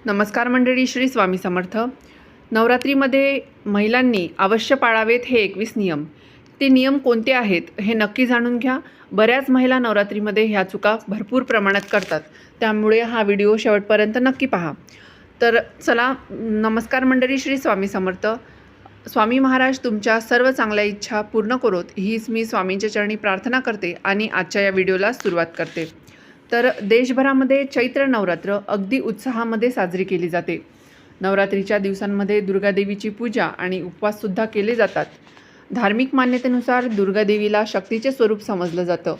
नमस्कार मंडळी, श्री स्वामी समर्थ. नवरात्रीमध्ये महिलांनी अवश्य पाळावेत हे 21 नियम. ते नियम कोणते आहेत हे नक्की जाणून घ्या. बऱ्याच महिला नवरात्रीमध्ये ह्या चुका भरपूर प्रमाणात करतात, त्यामुळे हा व्हिडिओ शेवटपर्यंत नक्की पहा. तर चला, नमस्कार मंडळी, श्री स्वामी समर्थ. स्वामी महाराज तुमच्या सर्व चांगल्या इच्छा पूर्ण करोत, हीच मी स्वामींच्या चरणी प्रार्थना करते आणि आजच्या या व्हिडिओला सुरुवात करते. तर देशभरामध्ये चैत्र नवरात्र अगदी उत्साहामध्ये साजरी केली जाते. नवरात्रीच्या दिवसांमध्ये दुर्गादेवीची पूजा आणि उपवाससुद्धा केले जातात. धार्मिक मान्यतेनुसार दुर्गादेवीला शक्तीचे स्वरूप समजलं जातं.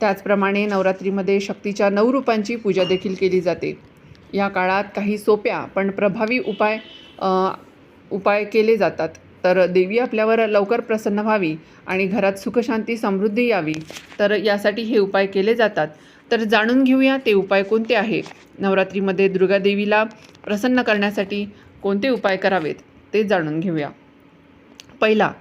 त्याचप्रमाणे नवरात्रीमध्ये शक्तीच्या 9 रूपांची पूजा देखील केली जाते. या काळात काही सोप्या पण प्रभावी उपाय केले जातात. तर देवी आपल्यावर लवकर प्रसन्न व्हावी आणि घरात सुखशांती समृद्धी यावी, तर यासाठी हे उपाय केले जातात. तर जाणून घेऊया ते उपाय कोणते आहे. नवरात्रीमध्ये दुर्गादेवीला प्रसन्न करण्यासाठी कोणते उपाय करावेत ते जाणून घेऊया. पहिला,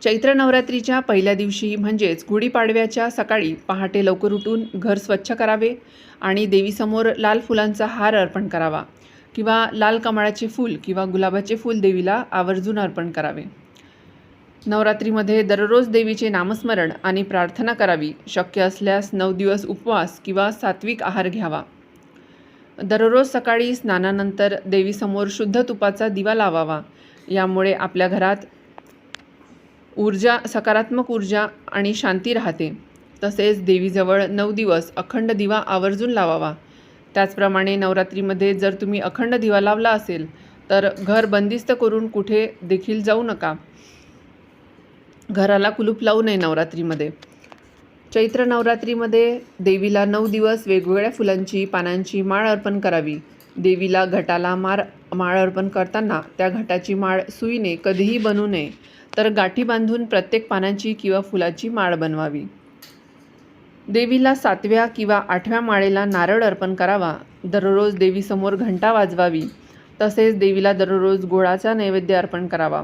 चैत्र नवरात्रीच्या पहिल्या दिवशी म्हणजेच गुढीपाडव्याच्या सकाळी पहाटे लवकर उठून घर स्वच्छ करावे आणि देवीसमोर लाल फुलांचा हार अर्पण करावा किंवा लाल कमळाचे फूल किंवा गुलाबाचे फूल देवीला आवर्जून अर्पण करावे. नवरात्रीमध्ये दररोज देवीचे नामस्मरण आणि प्रार्थना करावी. शक्य असल्यास 9 दिवस उपवास किंवा सात्विक आहार घ्यावा. दररोज सकाळी स्नानानंतर देवीसमोर शुद्ध तुपाचा दिवा लावावा. यामुळे आपल्या घरात सकारात्मक ऊर्जा आणि शांती राहते. तसेच देवीजवळ 9 दिवस अखंड दिवा आवर्जून लावावा. त्याचप्रमाणे नवरात्रीमध्ये जर तुम्ही अखंड दिवा लावला असेल तर घर बंदिस्त करून कुठे देखील जाऊ नका. घराला कुलूप लावू नये नवरात्रीमध्ये. चैत्र नवरात्रीमध्ये देवीला 9 दिवस वेगवेगळ्या फुलांची पानांची माळ अर्पण करावी. देवीला घटाला माळ अर्पण करताना त्या घटाची माळ सुईने कधीही बनवू नये, तर गाठी बांधून प्रत्येक पानांची किंवा फुलाची माळ बनवावी. देवीला 7व्या किंवा 8व्या माळेला नारळ अर्पण करावा. दररोज देवीसमोर घंटा वाजवावी. तसेच देवीला दररोज गुळाचा नैवेद्य अर्पण करावा.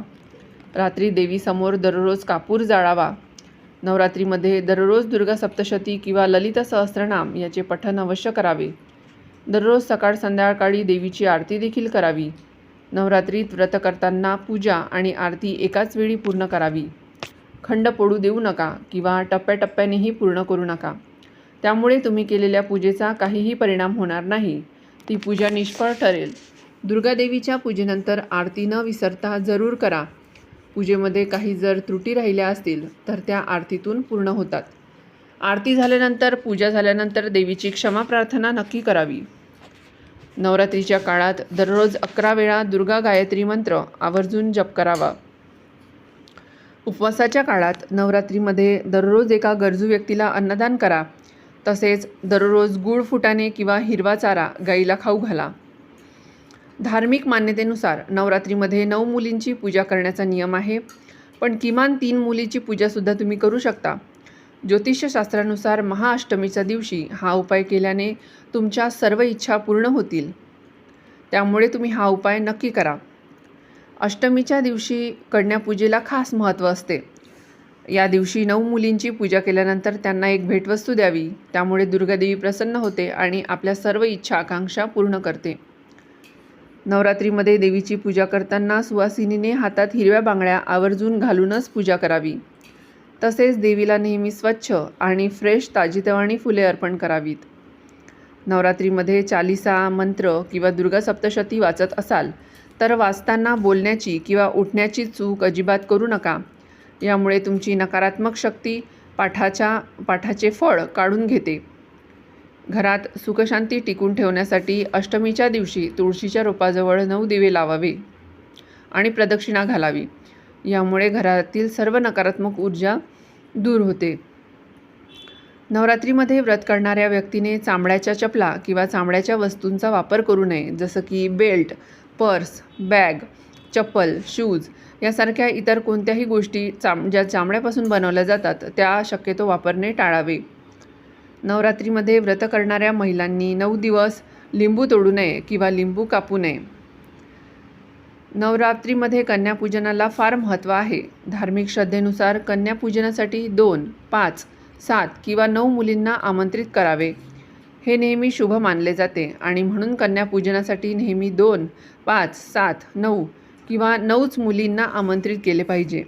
रात्री देवीसमोर दररोज कापूर जाळावा. नवरात्रीमध्ये दररोज दुर्गा सप्तशती किंवा ललिता सहस्त्रनाम याचे पठण अवश्य करावे. दररोज सकाळ संध्याकाळी देवीची आरती देखील करावी. नवरात्रीत व्रत करताना पूजा आणि आरती एकाच वेळी पूर्ण करावी. खंड पडू देऊ नका किंवा टप्प्याटप्प्यानेही पूर्ण करू नका. त्यामुळे तुम्ही केलेल्या पूजेचा काहीही परिणाम होणार नाही. ती पूजा निष्फळ ठरेल. दुर्गादेवीच्या पूजेनंतर आरती न विसरता जरूर करा. पूजेमध्ये काही जर त्रुटी राहिल्या असतील तर त्या आरतीतून पूर्ण होतात. आरती झाल्यानंतर, पूजा झाल्यानंतर देवीची क्षमा प्रार्थना नक्की करावी. नवरात्रीच्या काळात दररोज 11 वेळा दुर्गा गायत्री मंत्र आवर्जून जप करावा. उपवासाच्या काळात नवरात्रीमध्ये दररोज एका गरजू व्यक्तीला अन्नदान करा. तसेच दररोज गूळ फुटाणे किंवा हिरवा चारा गाईला खाऊ घाला. धार्मिक मान्यतेनुसार नवरात्रीमध्ये 9 मुलींची पूजा करण्याचा नियम आहे, पण किमान 3 मुलीची पूजासुद्धा तुम्ही करू शकता. ज्योतिषशास्त्रानुसार महाअष्टमीच्या दिवशी हा उपाय केल्याने तुमच्या सर्व इच्छा पूर्ण होतील. त्यामुळे तुम्ही हा उपाय नक्की करा. अष्टमीच्या दिवशी कन्यापूजेला खास महत्त्व असते. या दिवशी 9 मुलींची पूजा केल्यानंतर त्यांना एक भेटवस्तू द्यावी. त्यामुळे दुर्गादेवी प्रसन्न होते आणि आपल्या सर्व इच्छा आकांक्षा पूर्ण करते. नवरात्रीमध्ये देवीची पूजा करताना सुवासिनीने हातात हिरव्या बांगड्या आवर्जून घालूनच पूजा करावी. तसेच देवीला नेहमी स्वच्छ आणि फ्रेश ताजीतवाणी फुले अर्पण करावीत. नवरात्रीमध्ये चालीसा, मंत्र किंवा दुर्गा सप्तशती वाचत असाल तर वाचताना बोलण्याची किंवा उठण्याची चूक अजिबात करू नका. यामुळे तुमची नकारात्मक शक्ती पाठाचे फळ काढून घेते. घरात सुखशांती टिकून ठेवण्यासाठी अष्टमीच्या दिवशी तुळशीच्या रोपाजवळ 9 दिवे लावावे आणि प्रदक्षिणा घालावी. यामुळे घरातील सर्व नकारात्मक ऊर्जा दूर होते. नवरात्रीमध्ये व्रत करणाऱ्या व्यक्तीने चामड्याच्या चपला किंवा चामड्याच्या वस्तूंचा वापर करू नये. जसं की बेल्ट, पर्स, बॅग, चप्पल, शूज यासारख्या इतर कोणत्याही गोष्टी ज्या चामड्यापासून बनवल्या जातात त्या शक्यतो वापरणे टाळावे. नवरात्रीमध्ये व्रत करणाऱ्या महिलांनी 9 दिवस लिंबू तोडू नये किंवा लिंबू कापू नये. नवरात्रीमध्ये कन्यापूजनाला फार महत्त्व आहे. धार्मिक श्रद्धेनुसार कन्यापूजनासाठी 2, 5, 7 किंवा 9 मुलींना आमंत्रित करावे. हे नेहमी शुभ मानले जाते आणि म्हणून कन्यापूजनासाठी नेहमी 2, 5, 7, 9 किंवा 9च मुलींना आमंत्रित केले पाहिजे.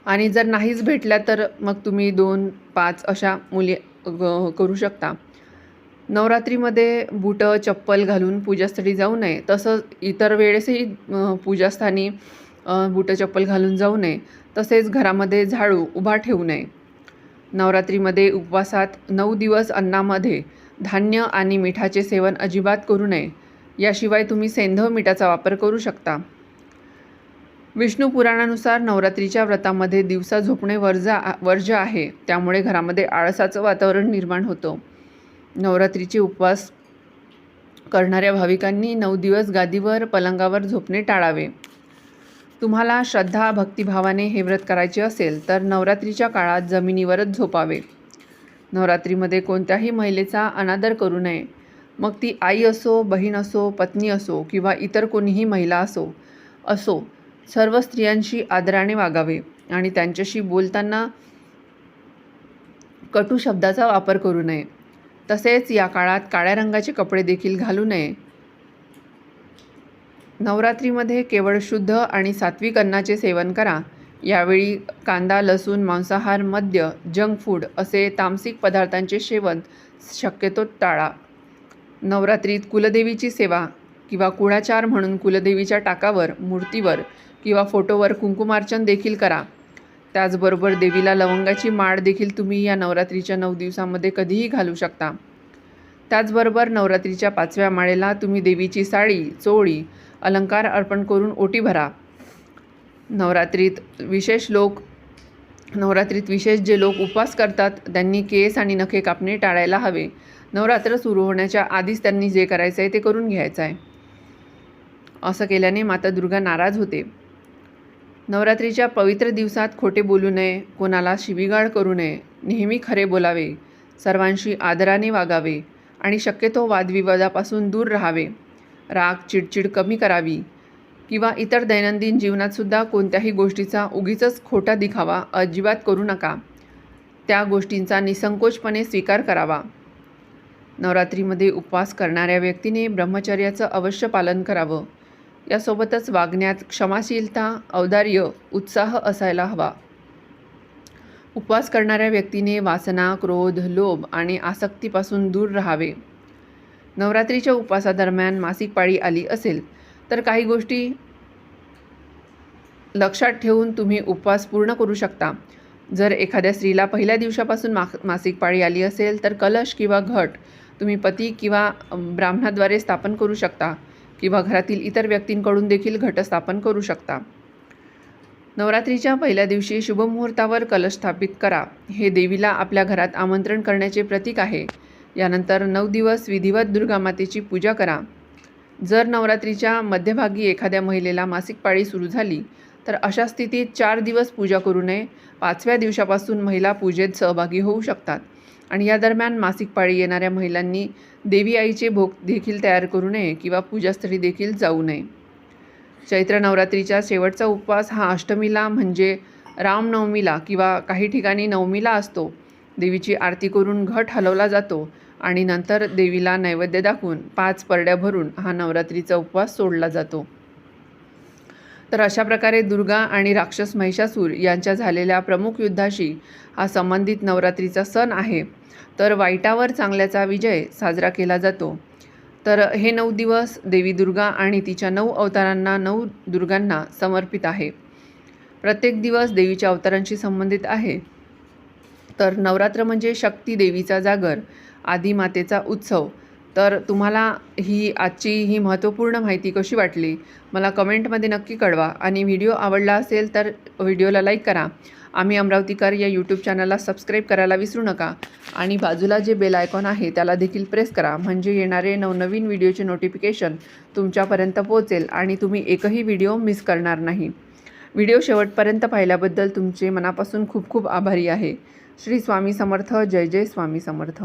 आणि जर नाहीच भेटल्या तर मग तुम्ही 2, 5 अशा मुली करू शकता. नवरात्रीमध्ये बुटं, चप्पल घालून पूजास्थळी जाऊ नये. तसंच इतर वेळेसही पूजास्थानी बुटं, चप्पल घालून जाऊ नये. तसेच घरामध्ये झाडू उभा ठेवू नये. नवरात्रीमध्ये उपवासात 9 दिवस अन्नामध्ये धान्य आणि मिठाचे सेवन अजिबात करू नये. याशिवाय तुम्ही सेंधव मीठाचा वापर करू शकता. विष्णू पुराणानुसार नवरात्रीच्या व्रतामध्ये दिवसा झोपणे वर्ज्य आहे. त्यामुळे घरामध्ये आळसाचं वातावरण निर्माण होतं. नवरात्रीचे उपवास करणाऱ्या भाविकांनी 9 दिवस गादीवर, पलंगावर झोपणे टाळावे. तुम्हाला श्रद्धा, भक्तिभावाने हे व्रत करायचे असेल तर नवरात्रीच्या काळात जमिनीवरच झोपावे. नवरात्रीमध्ये कोणत्याही महिलेचा अनादर करू नये. मग ती आई असो, बहीण असो, पत्नी असो किंवा इतर कोणीही महिला असो सर्व स्त्रियांशी आदराने वागावे आणि त्यांच्याशी बोलताना कटू शब्दाचा वापर करू नये. तसेच या काळात काळ्या रंगाचे कपडे देखील घालू नये. नवरात्रीमध्ये केवळ शुद्ध आणि सात्विक अन्नाचे सेवन करा. यावेळी कांदा, लसूण, मांसाहार, मद्य, जंक फूड असे तामसिक पदार्थांचे सेवन शक्यतो टाळा. नवरात्रीत कुलदेवीची सेवा किंवा कुळाचार म्हणून कुलदेवीच्या टाकावर, मूर्तीवर किंवा फोटोवर कुंकुमार्चन देखील करा. त्याचबरोबर देवीला लवंगाची माळ देखील तुम्ही या नवरात्रीच्या 9 दिवसांमध्ये कधीही घालू शकता. त्याचबरोबर नवरात्रीच्या 5व्या माळेला तुम्ही देवीची साडी, चोळी, अलंकार अर्पण करून ओटी भरा. नवरात्रीत विशेष जे लोक उपवास करतात त्यांनी केस आणि नखे कापणे टाळायला हवे. नवरात्र सुरू होण्याच्या आधीच त्यांनी जे करायचं आहे ते करून घ्यायचं आहे. असं केल्याने माता दुर्गा नाराज होते. नवरात्रीच्या पवित्र दिवसात खोटे बोलू नये, कोणाला शिवीगाळ करू नये, नेहमी खरे बोलावे, सर्वांशी आदराने वागावे आणि शक्यतो वादविवादापासून दूर राहावे. राग, चिडचिड कमी करावी किंवा इतर दैनंदिन जीवनातसुद्धा कोणत्याही गोष्टीचा उगीचच खोटा दिखावा अजिबात करू नका. त्या गोष्टींचा निसंकोचपणे स्वीकार करावा. नवरात्रीमध्ये उपवास करणाऱ्या व्यक्तीने ब्रह्मचर्याचं अवश्य पालन करावं. यासोबतच वागण्यात क्षमाशीलता, औदार्य, उत्साह असायला हवा. उपवास करणाऱ्या व्यक्तीने वासना, क्रोध, लोभ आणि आसक्तीपासून दूर राहावे. नवरात्रीच्या उपवासादरम्यान मासिक पाळी आली असेल तर काही गोष्टी लक्षात ठेवून तुम्ही उपवास पूर्ण करू शकता. जर एखाद्या स्त्रीला पहिल्या दिवसापासून मासिक पाळी आली असेल तर कलश किंवा घट तुम्ही पती किंवा ब्राह्मणाद्वारे स्थापन करू शकता किंवा घरातील इतर व्यक्तींकडून देखील घट स्थापन करू शकता. नवरात्रीच्या पहिल्या दिवशी शुभमुहूर्तावर कलश स्थापित करा. हे देवीला आपल्या घरात आमंत्रण करण्याचे प्रतीक आहे. यानंतर 9 दिवस विधिवत दुर्गा मातेची पूजा करा. जर नवरात्रीच्या मध्यभागी एखाद्या महिलेला मासिक पाळी सुरू झाली तर अशा स्थितीत 4 दिवस पूजा करू नये. 5व्या दिवसापासून महिला पूजेत सहभागी होऊ शकतात आणि या दरम्यान मासिक पाळी येणाऱ्या महिलांनी देवी आईचे भोग देखील तयार करू नये किंवा पूजास्थळी देखील जाऊ नये. चैत्र नवरात्रीचा शेवटचा उपवास हा अष्टमीला म्हणजे रामनवमीला किंवा काही ठिकाणी नवमीला असतो. देवीची आरती करून घट हलवला जातो आणि नंतर देवीला नैवेद्य दाखवून 5 परड्या भरून हा नवरात्रीचा उपवास सोडला जातो. तर अशा प्रकारे दुर्गा आणि राक्षस महिषासूर यांच्या झालेल्या प्रमुख युद्धाशी हा संबंधित नवरात्रीचा सण आहे. तर वाईटावर चांगल्याचा विजय साजरा केला जातो. तर हे 9 दिवस देवी दुर्गा आणि तिच्या 9 अवतारांना, 9 दुर्गांना समर्पित आहे. प्रत्येक दिवस देवीच्या अवतारांशी संबंधित आहे. तर नवरात्र म्हणजे शक्ती देवीचा जागर, आदिमातेचा उत्सव. तर तुम्हाला आजची ही महत्त्वपूर्ण माहिती कशी वाटली मला कमेंटमध्ये नक्की कळवा आणि व्हिडिओ आवडला असेल तर व्हिडिओला लाईक करा. आम्ही अमरावतीकर या यूट्यूब चॅनलला सबस्क्राईब करायला विसरू नका आणि बाजूला जे बेल आयकॉन आहे त्याला देखील प्रेस करा. म्हणजे येणारे नवनवीन व्हिडिओचे नोटिफिकेशन तुमच्यापर्यंत पोहोचेल आणि तुम्ही एकही व्हिडिओ मिस करणार नाही. व्हिडिओ शेवटपर्यंत पाहिल्याबद्दल तुमचे मनापासून खूप खूप आभारी आहे. श्री स्वामी समर्थ. जय जय स्वामी समर्थ.